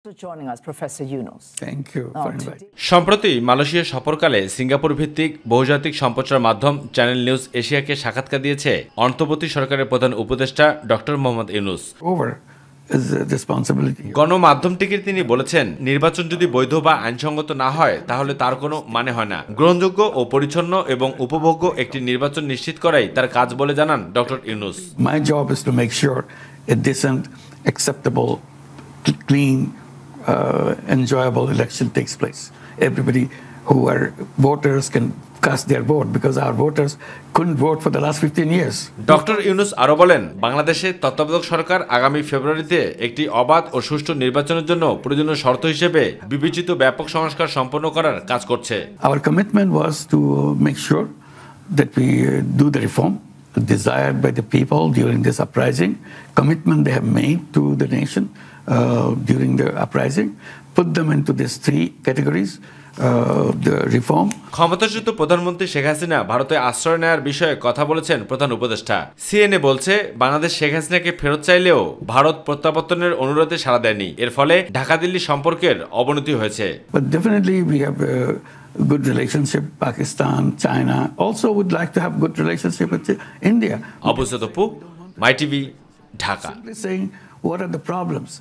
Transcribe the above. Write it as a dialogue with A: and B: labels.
A: Joining us, Professor Yunus.
B: Thank you for inviting.
C: সম্প্রতি Malaysia সফরকালে Singapore ভিত্তিক বহুজাতিক সম্প্রচার মাধ্যম চ্যানেল নিউজ এশিয়াকে সাক্ষাৎকার দিয়েছে অন্তর্বর্তী সরকারের প্রধান উপদেষ্টা ডক্টর মোহাম্মদ ইউনূস। গণমাধ্যমটিকে তিনি বলেছেন, নির্বাচন যদি বৈধ বা আইনসঙ্গত না হয় তাহলে তার কোনো মানে হয় না। গ্রহণযোগ্য ও পরিচ্ছন্ন এবং উপভোগ্য একটি নির্বাচন নিশ্চিত করাই তার কাজ বলে জানান doctor Yunus.
B: My job is to make sure a decent, acceptable, clean, enjoyable election takes place. Everybody who are voters can cast their vote because our voters couldn't vote for the last 15 years.
C: Doctor Yunus আরো বলেন, বাংলাদেশে তত্ত্বাবধায়ক সরকার আগামী ফেব্রুয়ারিতে একটি অবাধ ও সুষ্ঠু নির্বাচনের জন্য প্রয়োজনীয় শর্ত হিসেবে বিবেচিত ব্যাপক সংস্কার সম্পন্ন করার কাজ করছে।
B: Our commitment was to make sure that we do the reform desired by the people during this uprising, commitment they have made to the nation during the uprising, put them into these three categories. The reform.
C: ক্ষমতাচ্যুত প্রধানমন্ত্রী শেখ হাসিনা ভারতে আশ্রয় নেওয়ার বিষয়ে কথা বলেছেন প্রধান উপদেষ্টা। সিএনএ বলছে, বাংলাদেশ শেখ হাসিনাকে ফেরত চাইলেও ভারত প্রত্যাবর্তনের অনুরোধে সাড়া দেয়নি। এর ফলে ঢাকা দিল্লি সম্পর্কের অবনতি হয়েছে।
B: But definitely we have a good relationship. Pakistan, China also would like to have good relationship with India.
C: Abuja Tapu, My TV, Dhaka.
B: Simply saying what are the problems.